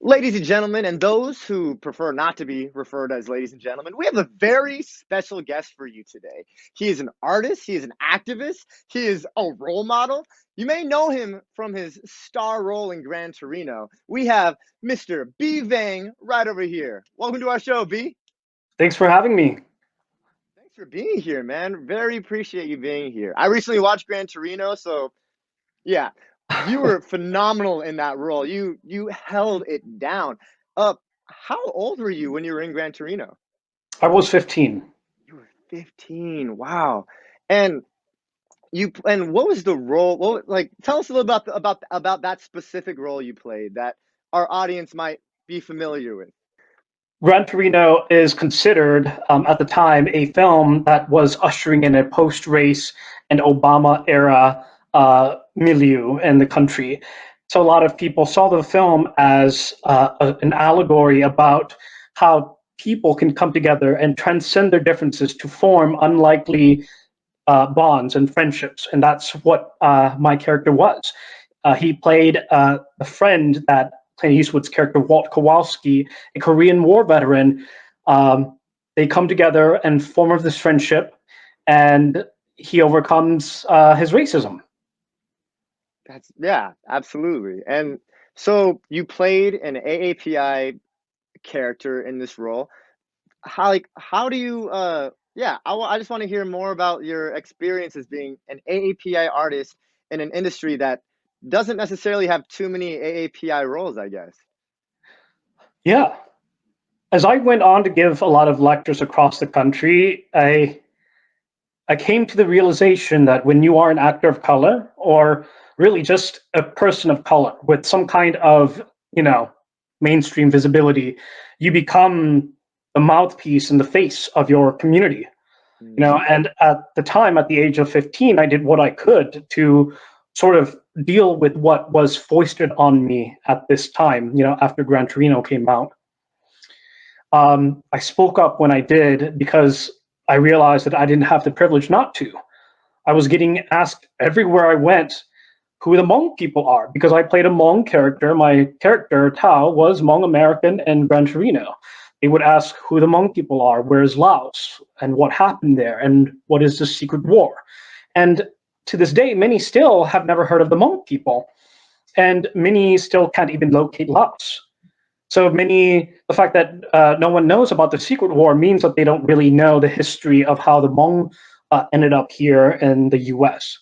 Ladies and gentlemen, and those who prefer not to be referred as ladies and gentlemen, we have a very special guest for you today. He is an artist, he is an activist, he is a role model. You may know him from his star role in Gran Torino. We have Mr. B. Vang right over here. Welcome to our show, B. Thanks for having me. Thanks for being here, man. Very appreciate you being here. I recently watched Gran Torino, so yeah, you were phenomenal in that role. You held it down. Uh, how old were you when you were in Gran Torino? I was 15. You were 15. Wow. And and what was the role? Like tell us a little about about that specific role you played that our audience might be familiar with. Gran Torino is considered, at the time, a film that was ushering in a post-race and Obama era milieu in the country. So a lot of people saw the film as an allegory about how people can come together and transcend their differences to form unlikely bonds and friendships, and that's what my character was. He played a friend that Clint Eastwood's character Walt Kowalski, a Korean War veteran. They come together and form this friendship, and he overcomes his racism. That's yeah, absolutely. And so you played an AAPI character in this role. How do you yeah, I just want to hear more about your experience as being an AAPI artist in an industry that doesn't necessarily have too many AAPI roles, I guess. Yeah. As I went on to give a lot of lectures across the country, I came to the realization that when you are an actor of color, or really just a person of color with some kind of, you know, mainstream visibility, you become the mouthpiece and the face of your community. Mm, And at the time, at the age of 15, I did what I could to sort of deal with what was foisted on me at this time, after Gran Torino came out. I spoke up when I did because I realized that I didn't have the privilege not to. I was getting asked everywhere I went who the Hmong people are because I played a Hmong character. My character, Tao, was Hmong American and Gran Torino. They would ask who the Hmong people are, where's Laos, and what happened there, and what is the secret war. And to this day, many still have never heard of the Hmong people, and many still can't even locate Laos. So the fact that no one knows about the secret war means that they don't really know the history of how the Hmong ended up here in the US.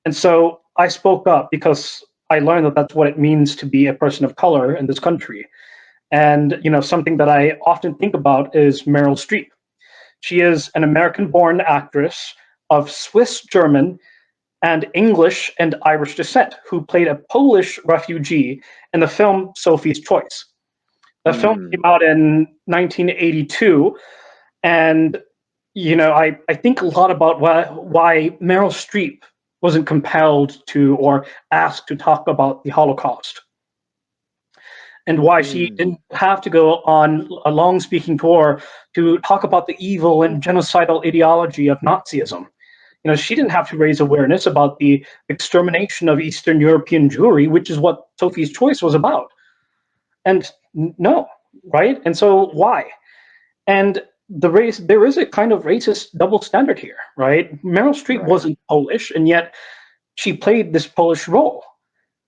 And so I spoke up because I learned that that's what it means to be a person of color in this country. And something that I often think about is Meryl Streep. She is an American-born actress of Swiss German and English and Irish descent who played a Polish refugee in the film Sophie's Choice. The film came mm, out in 1982, and I think a lot about why Meryl Streep wasn't compelled to or asked to talk about the Holocaust, and why she mm, didn't have to go on a long speaking tour to talk about the evil and genocidal ideology of Nazism. She didn't have to raise awareness about the extermination of Eastern European Jewry, which is what Sophie's Choice was about. And no, right? And so why? And there is a kind of racist double standard here, right? Meryl Streep right. wasn't Polish, and yet she played this Polish role.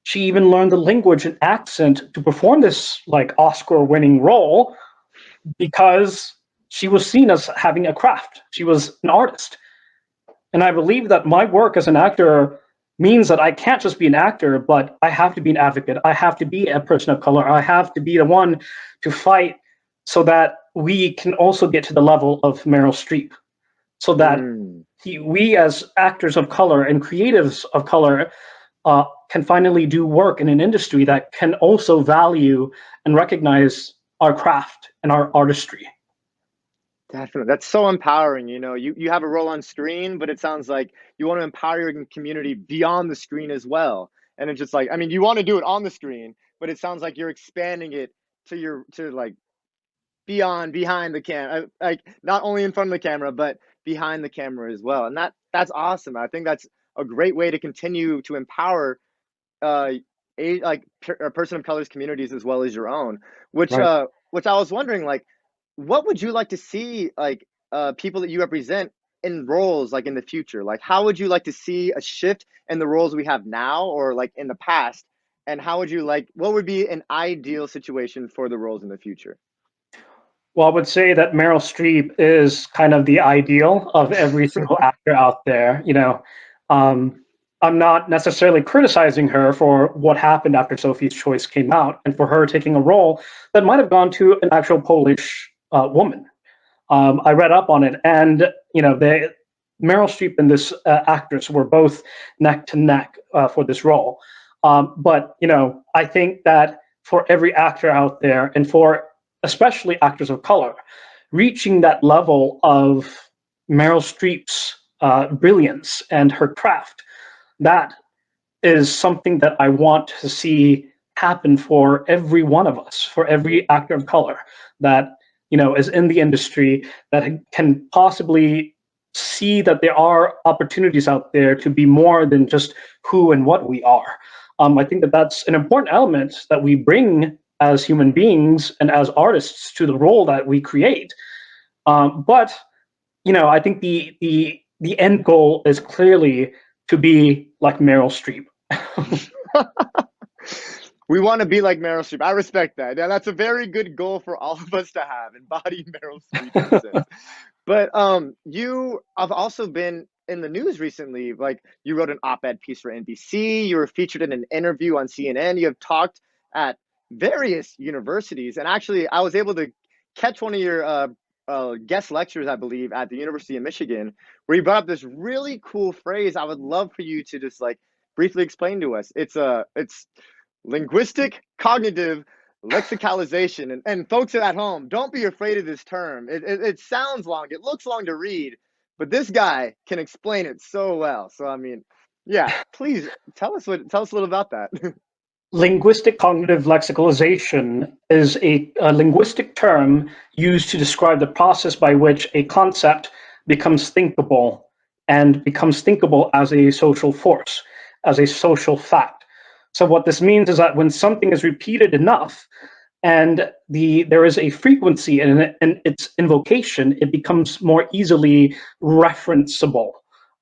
She even learned the language and accent to perform this like Oscar-winning role because she was seen as having a craft. She was an artist. And I believe that my work as an actor means that I can't just be an actor, but I have to be an advocate. I have to be a person of color. I have to be the one to fight so that we can also get to the level of Meryl Streep, so that Mm. we as actors of color and creatives of color can finally do work in an industry that can also value and recognize our craft and our artistry. Definitely. That's so empowering. You have a role on screen, but it sounds like you want to empower your community beyond the screen as well. And it's just like, I mean, you want to do it on the screen, but it sounds like you're expanding it to like behind the camera, like not only in front of the camera, but behind the camera as well. And that's awesome. I think that's a great way to continue to empower uh a person of color's communities as well as your own, Right. which I was wondering, like, what would you like to see, like, people that you represent in roles, like, in the future? Like, how would you like to see a shift in the roles we have now or, like, in the past? And how would you like, what would be an ideal situation for the roles in the future? Well, I would say that Meryl Streep is kind of the ideal of every single actor out there. Um, I'm not necessarily criticizing her for what happened after Sophie's Choice came out and for her taking a role that might have gone to an actual Polish woman. I read up on it, and Meryl Streep and this actress were both neck to neck for this role. But I think that for every actor out there, and for especially actors of color, reaching that level of Meryl Streep's brilliance and her craft, that is something that I want to see happen for every one of us, for every actor of color that is in the industry, that can possibly see that there are opportunities out there to be more than just who and what we are. I think that that's an important element that we bring as human beings and as artists to the role that we create. But I think the end goal is clearly to be like Meryl Streep. We want to be like Meryl Streep. I respect that. Yeah, that's a very good goal for all of us to have, embody Meryl Streep in a sense. But you have also been in the news recently. Like, you wrote an op-ed piece for NBC. You were featured in an interview on CNN. You have talked at various universities, and actually, I was able to catch one of your guest lectures, I believe, at the University of Michigan, where you brought up this really cool phrase. I would love for you to just like briefly explain to us. It's linguistic cognitive lexicalization. And folks at home, don't be afraid of this term. It sounds long, it looks long to read, but this guy can explain it so well. So I mean, yeah, please tell us a little about that. Linguistic cognitive lexicalization is a linguistic term used to describe the process by which a concept becomes thinkable and becomes thinkable as a social force, as a social fact. So, what this means is that when something is repeated enough and there is a frequency in its invocation, it becomes more easily referenceable,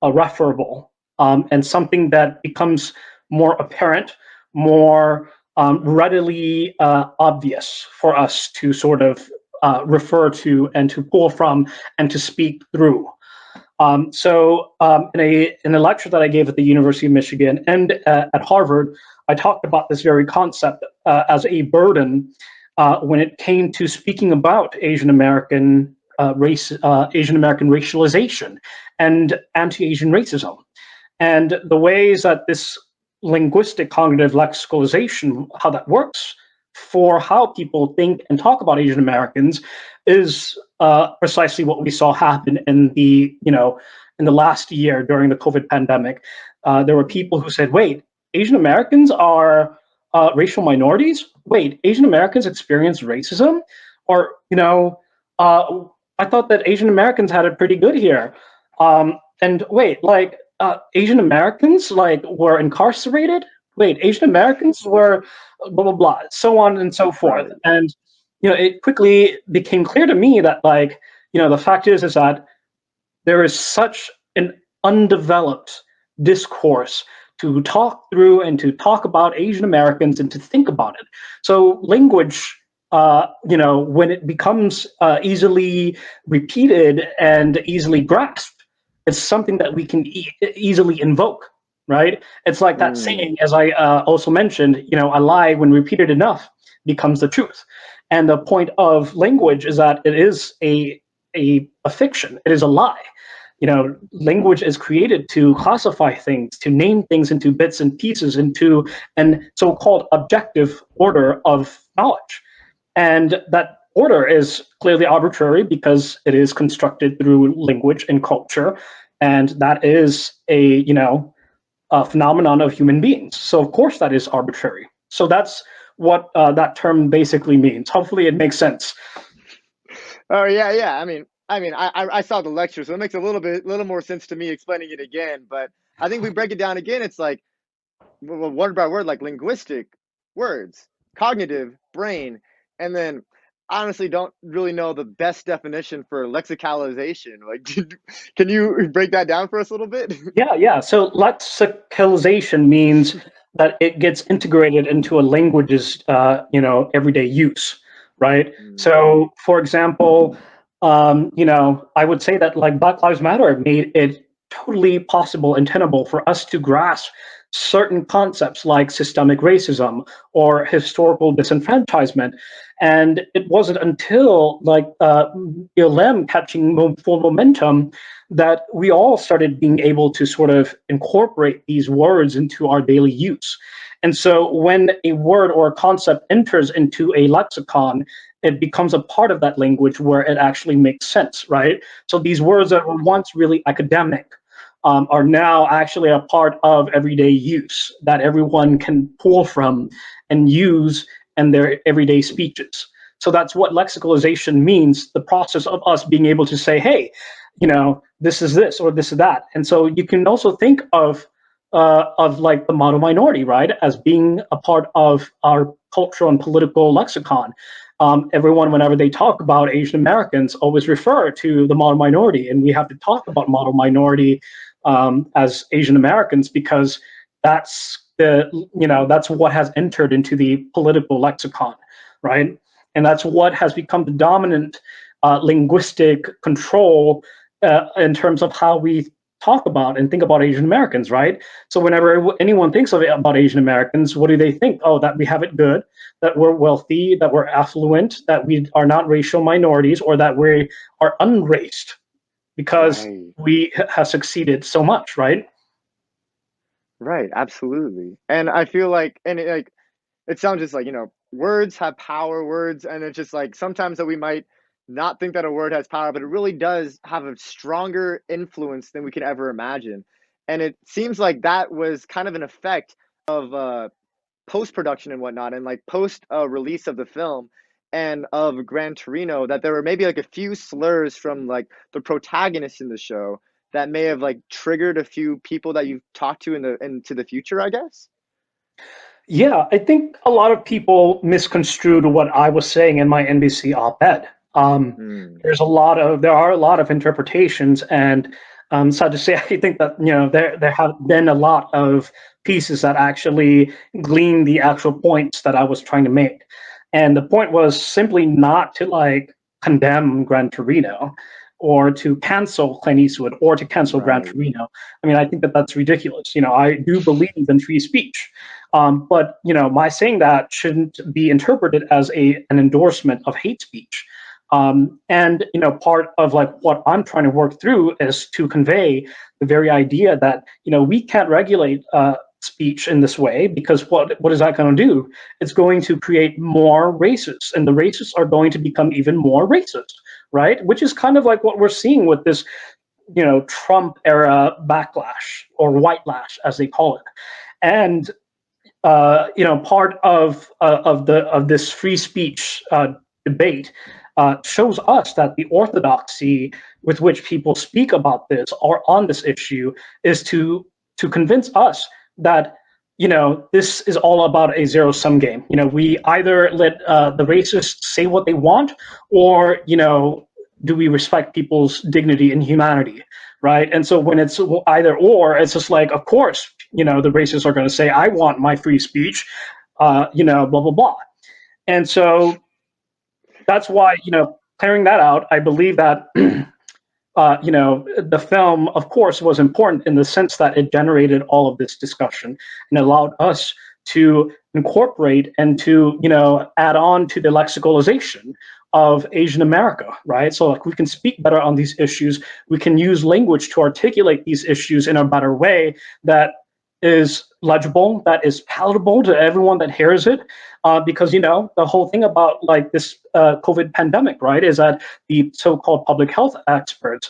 referable, and something that becomes more apparent, more readily obvious for us to sort of refer to and to pull from and to speak through. In a lecture that I gave at the University of Michigan and at Harvard, I talked about this very concept as a burden when it came to speaking about Asian American Asian American racialization and anti-Asian racism, and the ways that this linguistic cognitive lexicalization, how that works for how people think and talk about Asian Americans, is precisely what we saw happen in the last year during the COVID pandemic. There were people who said, "Wait, Asian Americans are racial minorities? Wait, Asian Americans experience racism? Or uh, I thought that Asian Americans had it pretty good here. And wait, like Asian Americans like were incarcerated? Wait, Asian Americans were blah blah blah, so on and so forth." Right. And it quickly became clear to me that the fact is that there is such an undeveloped discourse to talk through and to talk about Asian Americans and to think about it. So language, when it becomes easily repeated and easily grasped, it's something that we can easily invoke, right? It's like that Mm, saying, as I also mentioned, a lie when repeated enough becomes the truth. And the point of language is that it is a fiction. It is a lie. Language is created to classify things, to name things into bits and pieces, into an so-called objective order of knowledge. And that order is clearly arbitrary because it is constructed through language and culture, and that is a phenomenon of human beings. So of course that is arbitrary. So that's what that term basically means. Hopefully it makes sense. oh yeah, yeah. I saw the lecture, so it makes a little more sense to me explaining it again. But I think we break it down again. It's like word by word, like linguistic words, cognitive brain, and then honestly don't really know the best definition for lexicalization. Like, can you break that down for us a little bit? Yeah. So lexicalization means that it gets integrated into a language's, everyday use, right? Mm, So, for example, I would say that like Black Lives Matter made it totally possible and tenable for us to grasp certain concepts like systemic racism or historical disenfranchisement. And it wasn't until like BLM catching full momentum that we all started being able to sort of incorporate these words into our daily use. And so when a word or a concept enters into a lexicon, it becomes a part of that language where it actually makes sense, right? So these words that were right, once really academic are now actually a part of everyday use that everyone can pull from and use in their everyday speeches. So that's what lexicalization means, the process of us being able to say, hey, this is this or this is that. And so you can also think of like the model minority, right, as being a part of our cultural and political lexicon. Everyone, whenever they talk about Asian Americans, always refer to the model minority, and we have to talk about model minority as Asian Americans because that's what has entered into the political lexicon, right? And that's what has become the dominant linguistic control in terms of how we talk about and think about Asian Americans, right? So whenever anyone thinks of it about Asian Americans, what do they think? Oh, that we have it good, that we're wealthy, that we're affluent, that we are not racial minorities, or that we are unraced because right, we have succeeded so much, right? right, absolutely. And I feel like, and it sounds just like, words have power, words, and it's just like sometimes that we might not think that a word has power, but it really does have a stronger influence than we can ever imagine. And it seems like that was kind of an effect of post production and whatnot, and like post release of the film and of Gran Torino, that there were maybe like a few slurs from like the protagonist in the show that may have like triggered a few people that you've talked to in the into the future, I guess. Yeah, I think a lot of people misconstrued what I was saying in my NBC op-ed. Mm, There are a lot of interpretations, and sad to say, I think that there have been a lot of pieces that actually glean the actual points that I was trying to make, and the point was simply not to like condemn Gran Torino or to cancel Clint Eastwood or to cancel Gran right, Torino. I mean, I think that that's ridiculous. I do believe in free speech. But my saying that shouldn't be interpreted as an endorsement of hate speech. And part of like what I'm trying to work through is to convey the very idea that we can't regulate speech in this way because what is that going to do? It's going to create more racists, and the racists are going to become even more racist, right? Which is kind of like what we're seeing with this Trump era backlash or white lash, as they call it. And part of this free speech debate shows us that the orthodoxy with which people speak about this or on this issue is to convince us that this is all about a zero sum game. We either let the racists say what they want, or do we respect people's dignity and humanity, right? And so when it's either or, it's just like, of course, the racists are going to say, I want my free speech, blah, blah, blah. And so that's why, clearing that out, I believe that, the film, of course, was important in the sense that it generated all of this discussion and allowed us to incorporate and to, add on to the lexicalization of Asian America, right? So like we can speak better on these issues. We can use language to articulate these issues in a better way that is legible, that is palatable to everyone that hears it. Because the whole thing about like this COVID pandemic, right, is that the so-called public health experts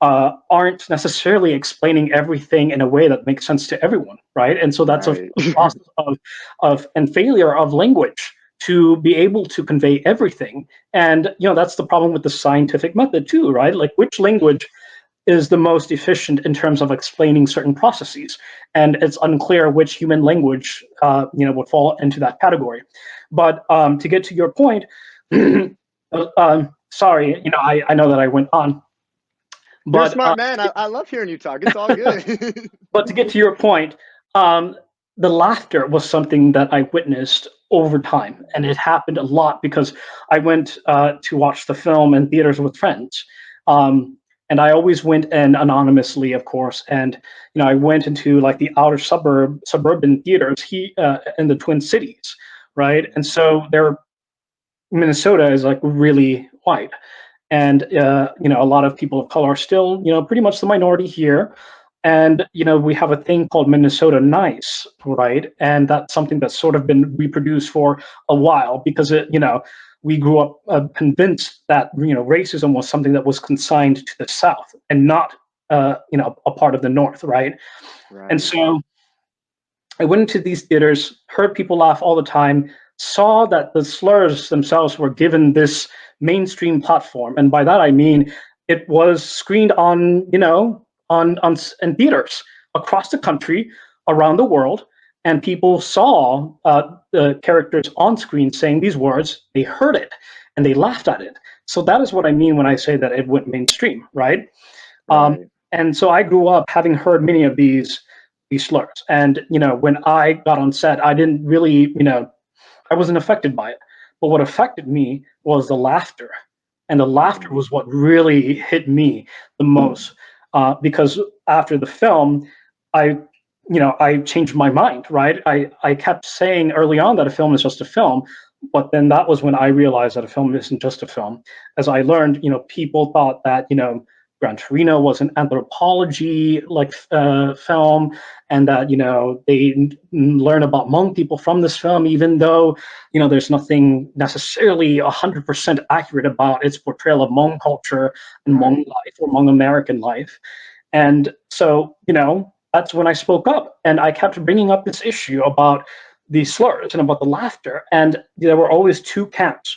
aren't necessarily explaining everything in a way that makes sense to everyone, right? And so that's right. a process of and failure of language to be able to convey everything. And that's the problem with the scientific method too, right? Like which language is the most efficient in terms of explaining certain processes, and it's unclear which human language would fall into that category. But to get to your point, sorry, I know that I went on, You're a but smart man. I love hearing you talk. It's all good. but to get to your point, um, the laughter was something that I witnessed over time, and it happened a lot because I went to watch the film in theaters with friends, and I always went in anonymously, of course. And I went into like the outer suburban theaters in the Twin Cities, right? And so there, Minnesota is like really white, and a lot of people of color are still pretty much the minority here. And we have a thing called Minnesota Nice, right? And that's something that's sort of been reproduced for a while because we grew up convinced that racism was something that was consigned to the South and not a part of the North, right? And Right. so I went into these theaters, heard people laugh all the time, saw that the slurs themselves were given this mainstream platform, and by that I mean it was screened on, in theaters across the country, around the world, and people saw the characters on screen saying these words. They heard it, and they laughed at it. So that is what I mean when I say that it went mainstream, right? Um, Right. and so I grew up having heard many of these slurs. And when I got on set, I didn't really, I wasn't affected by it. But what affected me was the laughter, and the laughter Mhm. was what really hit me the most. Because after the film, I I changed my mind, right? I kept saying early on that a film is just a film, but then that was when I realized that a film isn't just a film. As I learned, people thought that Gran Torino was an anthropology like film, and that they learn about Hmong people from this film, even though there's nothing necessarily 100% accurate about its portrayal of Hmong culture and Hmong Right. life or Hmong American life. And so that's when I spoke up, and I kept bringing up this issue about the slurs and about the laughter, and there were always two camps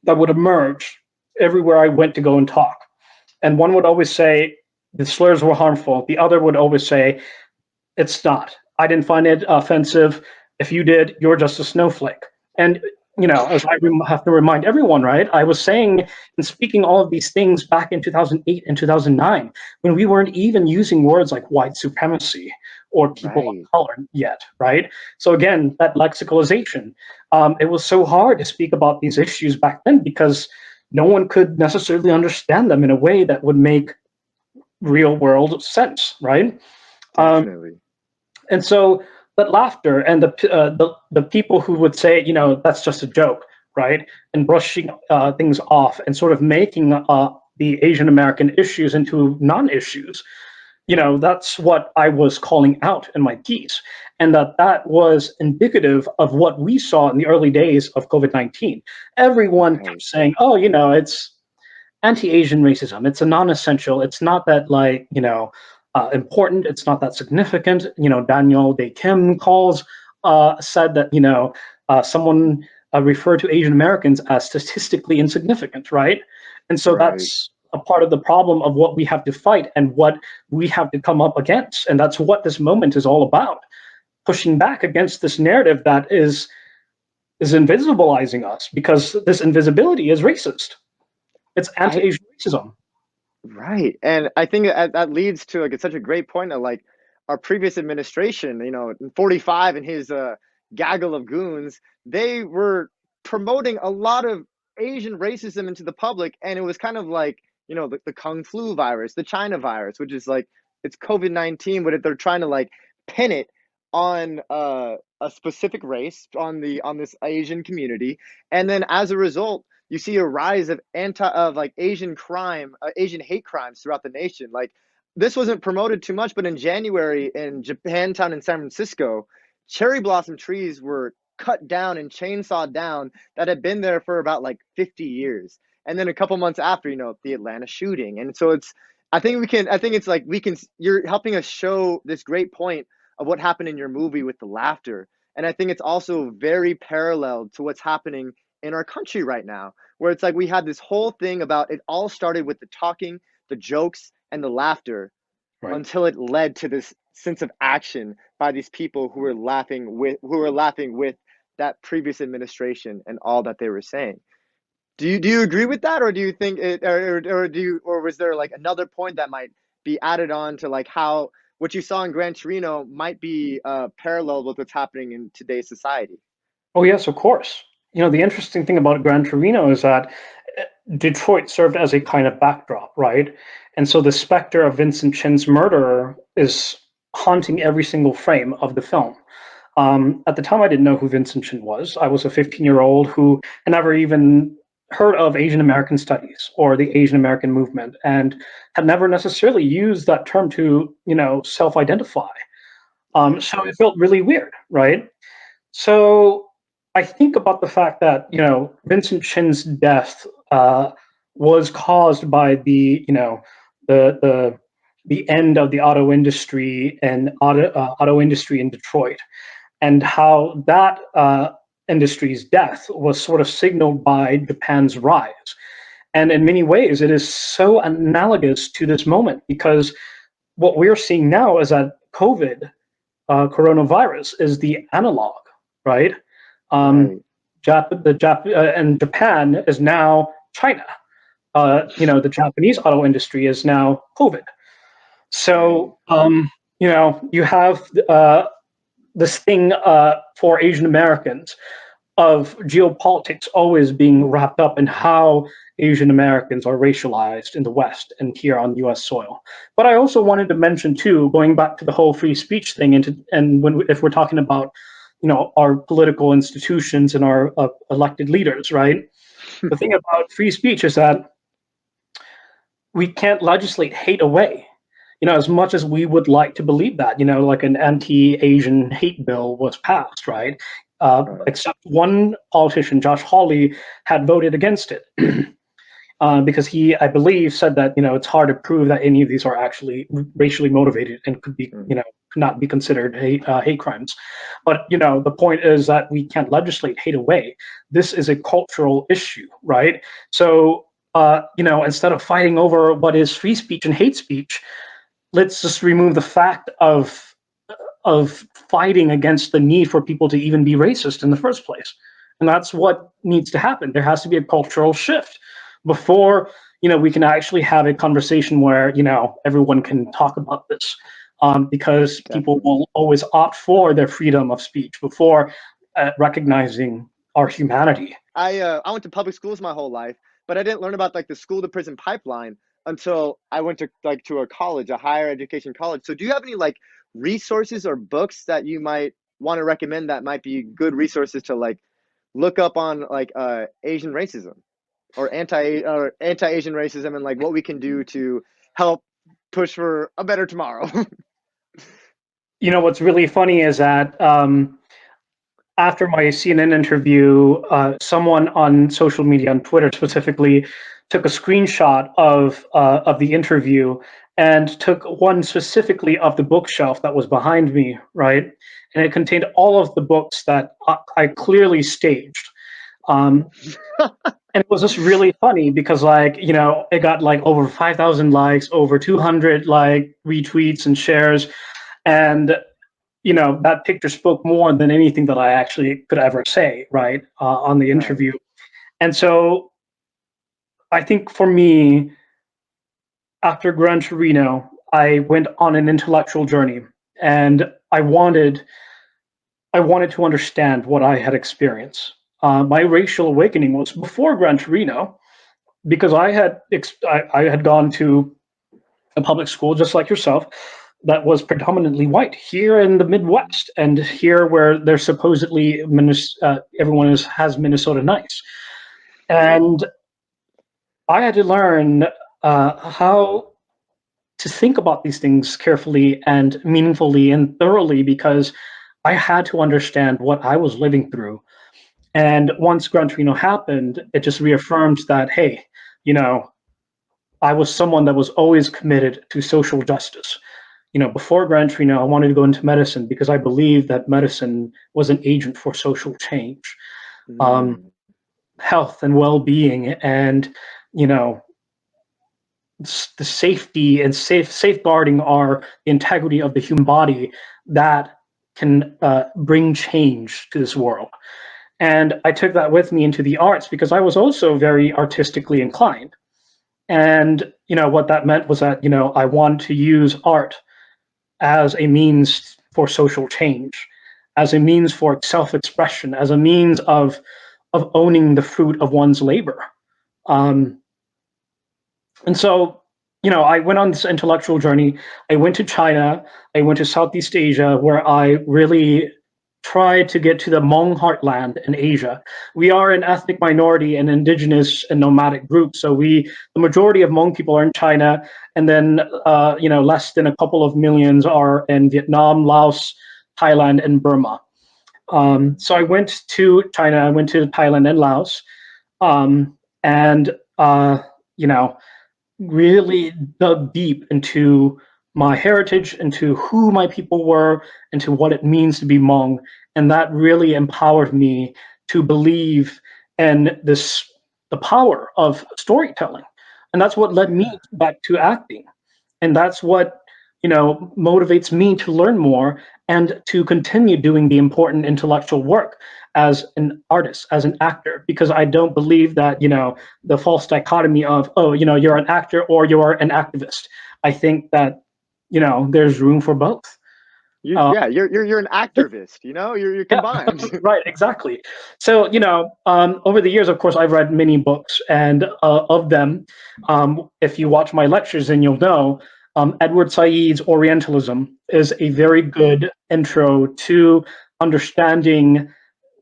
that would emerge everywhere I went to go and talk. And one would always say the slurs were harmful. The other would always say it's not. I didn't find it offensive. If you did, you're just a snowflake. And as I have to remind everyone, right? I was saying and speaking all of these things back in 2008 and 2009 when we weren't even using words like white supremacy or people of Right. color yet, right? So again, that lexicalization, it was so hard to speak about these issues back then because no one could necessarily understand them in a way that would make real world sense, right? Um, Definitely. and so that laughter and the people who would say, that's just a joke, right, and brushing things off and sort of making the Asian American issues into non-issues, that's what I was calling out in my piece, and that was indicative of what we saw in the early days of COVID-19. Everyone kept Right. saying, oh, it's anti-Asian racism. It's a non-essential. It's not that important. It's not that significant. Daniel Day Kim said that someone referred to Asian Americans as statistically insignificant, right? And so Right. that's a part of the problem of what we have to fight and what we have to come up against, and that's what this moment is all about: pushing back against this narrative that is invisibilizing us, because this invisibility is racist. It's I anti-Asian racism. Right. And I think that leads to like it's such a great point of like our previous administration, in 45 and his gaggle of goons, they were promoting a lot of Asian racism into the public, and it was kind of like, the Kung flu virus, the China virus, which is like it's COVID-19, but they're trying to like pin it on a specific race, on this Asian community. And then as a result, you see a rise of like Asian crime, Asian hate crimes throughout the nation. Like this wasn't promoted too much, but in January in Japantown in San Francisco, cherry blossom trees were cut down and chainsawed down that had been there for about like 50 years. And then a couple months after, the Atlanta shooting. And so I think it's like you're helping us show this great point of what happened in your movie with the laughter. And I think it's also very parallel to what's happening in our country right now, where it's like we had this whole thing about it all started with the talking the jokes and the laughter Right. until it led to this sense of action by these people who were laughing with that previous administration and all that they were saying. Do you agree with that, or do you think it, or do you, or was there like another point that might be added on to like how what you saw in Gran Torino might be parallel with what's happening in today's society? Oh yes, of course. The interesting thing about Gran Torino is that Detroit served as a kind of backdrop, right? And so the specter of Vincent Chin's murder is haunting every single frame of the film. At the time, I didn't know who Vincent Chin was. I was a 15-year-old who had never even heard of Asian American studies or the Asian American movement, and had never necessarily used that term to, self-identify. Yeah, So it felt really weird, right? So I think about the fact that Vincent Chin's death was caused by the the the end of the auto industry and auto industry in Detroit, and how that industry's death was sort of signaled by Japan's rise. And in many ways, it is so analogous to this moment because what we're seeing now is that COVID, coronavirus, is the analog, right? Um, right. and Japan is now China. The Japanese auto industry is now COVID. Dang. So, you have this thing for Asian Americans of geopolitics always being wrapped up in how Asian Americans are racialized in the West and here on U.S. soil. But I also wanted to mention too, going back to the whole free speech thing, if we're talking about our political institutions and our elected leaders, right? The thing about free speech is that we can't legislate hate away. As much as we would like to believe that, like an anti-Asian hate bill was passed, right? Right. Except one politician, Josh Hawley, had voted against it because he, I believe, said that it's hard to prove that any of these are actually racially motivated and could be, Mm. could not be considered hate crimes. But the point is that we can't legislate hate away. This is a cultural issue, right? So instead of fighting over what is free speech and hate speech, let's just remove the fact of fighting against the need for people to even be racist in the first place. And that's what needs to happen. There has to be a cultural shift before we can actually have a conversation where everyone can talk about this, because people Definitely. will always opt for their freedom of speech before recognizing our humanity. I went to public schools my whole life, but I didn't learn about like the school to prison pipeline until I went to a college, a higher education college. So do you have any like resources or books that you might want to recommend that might be good resources to like look up on like Asian racism or anti-Asian racism and like what we can do to help push for a better tomorrow? What's really funny is that after my CNN interview, someone on social media, on Twitter specifically, took a screenshot of the interview and took one specifically of the bookshelf that was behind me, right? And it contained all of the books that I clearly staged. Um, and it was just really funny because, like, it got like over 5,000 likes, over 200 like retweets and shares, and that picture spoke more than anything that I actually could ever say, right, on the Right. interview. And so I think for me, after Gran Torino, I went on an intellectual journey, and I wanted to understand what I had experienced. My racial awakening was before Gran Torino because I had gone to a public school just like yourself that was predominantly white here in the Midwest, and here where there's supposedly everyone has Minnesota nice, and I had to learn how to think about these things carefully and meaningfully and thoroughly because I had to understand what I was living through. And once Gran Torino happened, it just reaffirmed that, hey, you know, I was someone that was always committed to social justice. Before Gran Torino, I wanted to go into medicine because I believed that medicine was an agent for social change, um, Mm, health and well-being, and you know, the safety and safeguarding our the integrity of the human body that can bring change to this world. And I took that with me into the arts because I was also very artistically inclined. And what that meant was that I wanted to use art as a means for social change, as a means for self-expression, as a means of owning the fruit of one's labor. Um, and so, I went on this intellectual journey. I went to China. I went to Southeast Asia, where I really tried to get to the Hmong heartland in Asia. We are an ethnic minority and indigenous and nomadic group. So the majority of Hmong people are in China, and then less than a couple of millions are in Vietnam, Laos, Thailand, and Burma. So I went to China. I went to Thailand and Laos, and you know really dug deep into my heritage, into who my people were, into what it means to be Hmong, and that really empowered me to believe in the power of storytelling, and that's what led me Yeah. back to acting, and that's what motivates me to learn more and to continue doing the important intellectual work as an artist, as an actor, because I don't believe that the false dichotomy of, oh, you're an actor or you're an activist. I think that there's room for both. uh, You're an activist, you're yeah, combined. right, exactly. So, over the years, of course, I've read many books, and of them, if you watch my lectures, then you'll know Edward Said's Orientalism is a very good intro to understanding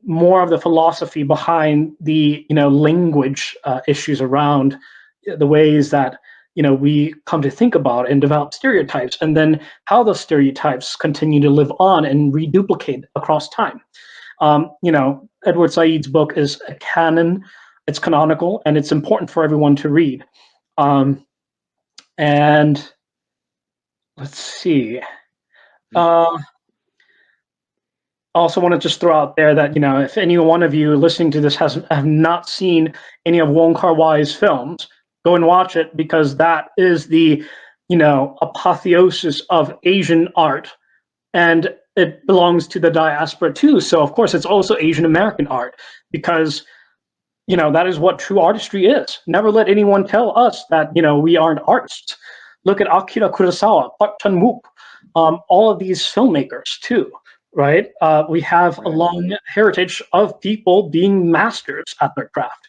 more of the philosophy behind the language issues around the ways that we come to think about and develop stereotypes, and then how those stereotypes continue to live on and reduplicate across time. Edward Said's book is a canon, it's canonical, and it's important for everyone to read. And let's see. Uh, I also want to just throw out there that if any one of you listening to this have not seen any of Wong Kar-wai's films, go and watch it, because that is the apotheosis of Asian art, and it belongs to the diaspora too. So of course it's also Asian American art, because that is what true artistry is. Never let anyone tell us that we aren't artists. Look at Akira Kurosawa, Park Chan-wook, all of these filmmakers too, right? We have a Right. long heritage of people being masters at their craft.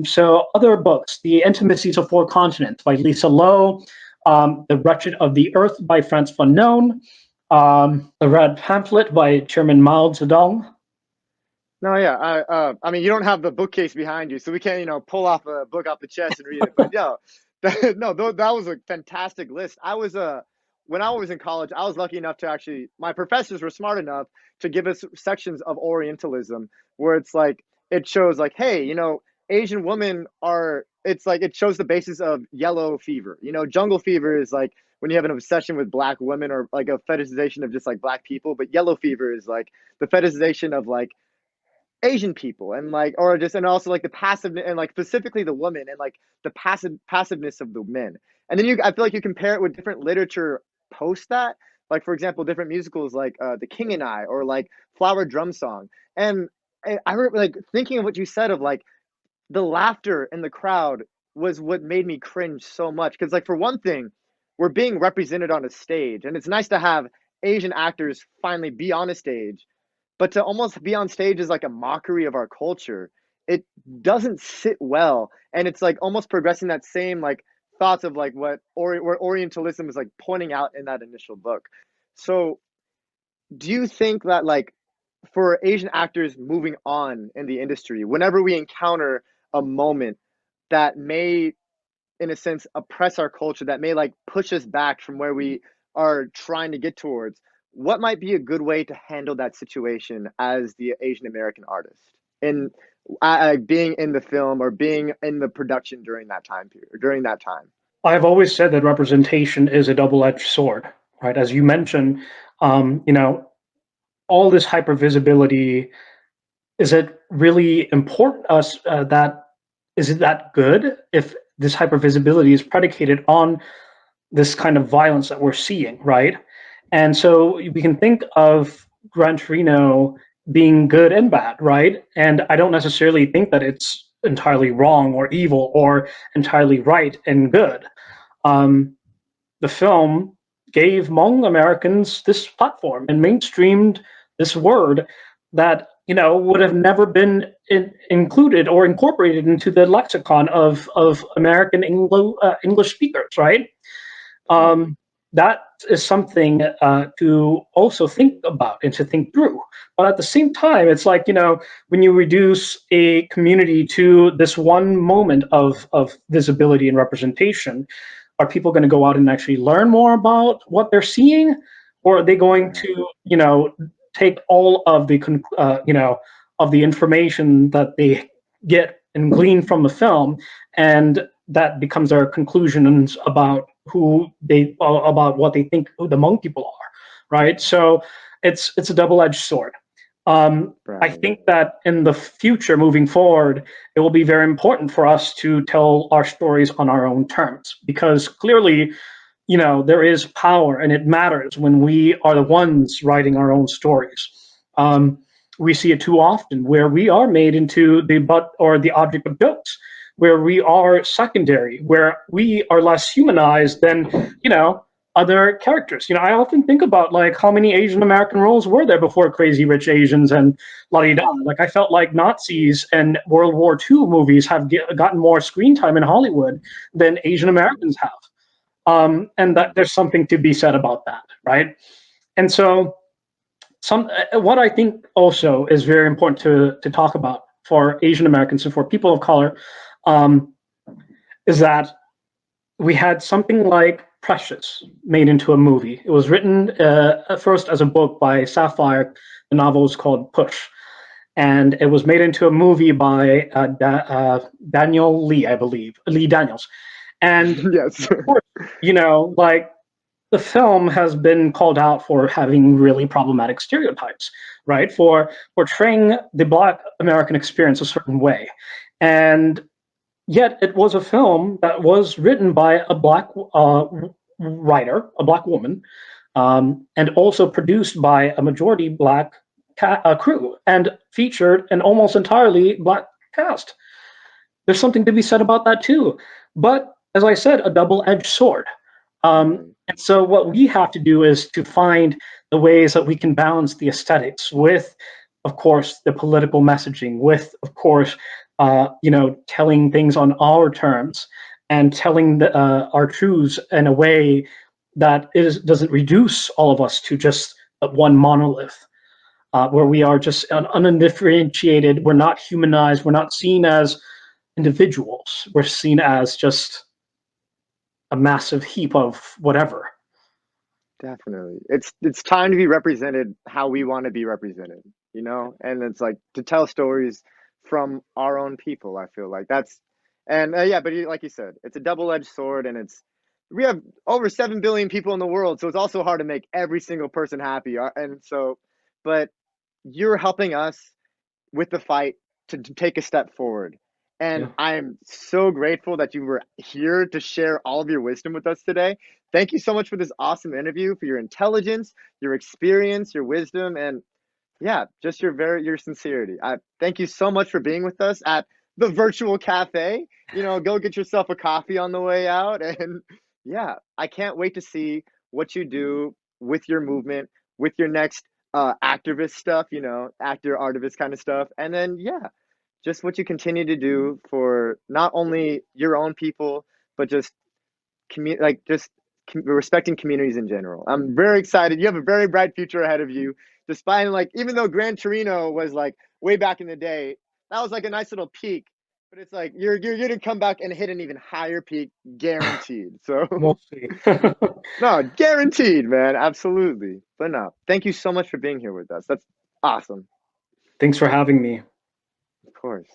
So other books, The Intimacies of Four Continents by Lisa Lowe, The Wretched of the Earth by Frantz Fanon, The Red Pamphlet by Chairman Mao Zedong. No, yeah. I mean, you don't have the bookcase behind you, so we can't, pull off a book off the chest and read it. But yeah, no, that was a fantastic list. When I was in college, I was lucky enough to actually, my professors were smart enough to give us sections of Orientalism, where it's like it shows like, hey, Asian women are. It's like it shows the basis of yellow fever. Jungle fever is like when you have an obsession with black women, or like a fetishization of just like black people. But yellow fever is like the fetishization of like Asian people, and like, or just, and also like the passive, and like specifically the woman, and like the passiveness of the men. And then I feel like you compare it with different literature post that, like for example, different musicals like The King and I, or like Flower Drum Song. And I remember like thinking of what you said of like the laughter in the crowd was what made me cringe so much, because like for one thing, we're being represented on a stage, and it's nice to have Asian actors finally be on a stage, but to almost be on stage is like a mockery of our culture. It doesn't sit well, and it's like almost progressing that same like thoughts of like where Orientalism is like pointing out in that initial book. So, do you think that like for Asian actors moving on in the industry, whenever we encounter a moment that may, in a sense, oppress our culture, that may like push us back from where we are trying to get towards, what might be a good way to handle that situation as the Asian American artist in being in the film or being in the production during that time period, or during that time? I've always said that representation is a double-edged sword, right? As you mentioned, um, you know, all this hypervisibility, is it really important us that is it that good if this hypervisibility is predicated on this kind of violence that we're seeing, right? And so we can think of Gran Torino being good and bad, right? And I don't necessarily think that it's entirely wrong or evil or entirely right and good. Um, the film gave Hmong Americans this platform and mainstreamed this word that would have never been included or incorporated into the lexicon of American English speakers, right? Um, that is something to also think about and to think through. But at the same time, it's like, when you reduce a community to this one moment of visibility and representation, are people going to go out and actually learn more about what they're seeing? Or are they going to, take all of the, of the information that they get and glean from the film, and that becomes their conclusions about about what they think who the Hmong people are, right? So it's a double-edged sword. I think that in the future, moving forward, it will be very important for us to tell our stories on our own terms, because clearly, there is power and it matters when we are the ones writing our own stories. We see it too often where we are made into the butt or the object of jokes, where we are secondary, where we are less humanized than, other characters. I often think about like how many Asian American roles were there before Crazy Rich Asians and la di da. Like I felt like Nazis and World War II movies have gotten more screen time in Hollywood than Asian Americans have. And that there's something to be said about that, right? And so what I think also is very important to talk about for Asian Americans and for people of color, um, is that we had something like Precious made into a movie. It was written at first as a book by Sapphire. The novel was called Push, and it was made into a movie by Daniel Lee, I believe, Lee Daniels. And Yes. of course, like the film has been called out for having really problematic stereotypes, right? For portraying the Black American experience a certain way. And yet it was a film that was written by a Black writer, a Black woman, and also produced by a majority Black crew and featured an almost entirely Black cast. There's something to be said about that too. But as I said, a double-edged sword. And so what we have to do is to find the ways that we can balance the aesthetics with, of course, the political messaging, with, of course, telling things on our terms and telling our truths in a way that doesn't reduce all of us to just one monolith, where we are just undifferentiated, we're not humanized, we're not seen as individuals, we're seen as just a massive heap of whatever. Definitely. It's time to be represented how we want to be represented, And it's like to tell stories from our own people, I feel like. And yeah, but like you said, it's a double-edged sword, and we have over 7 billion people in the world, so it's also hard to make every single person happy. And so, but you're helping us with the fight to take a step forward. And Yeah. I am so grateful that you were here to share all of your wisdom with us today. Thank you so much for this awesome interview, for your intelligence, your experience, your wisdom, and yeah, just your sincerity. I thank you so much for being with us at the virtual cafe. Go get yourself a coffee on the way out, and yeah, I can't wait to see what you do with your movement, with your next activist stuff, actor artivist kind of stuff, and then yeah, just what you continue to do for not only your own people, but just respecting communities in general. I'm very excited. You have a very bright future ahead of you. Despite even though Gran Torino was like way back in the day, that was like a nice little peak. But it's like you're gonna come back and hit an even higher peak, guaranteed. So We'll see. no, guaranteed, man, absolutely. But no, thank you so much for being here with us. That's awesome. Thanks for having me. Of course.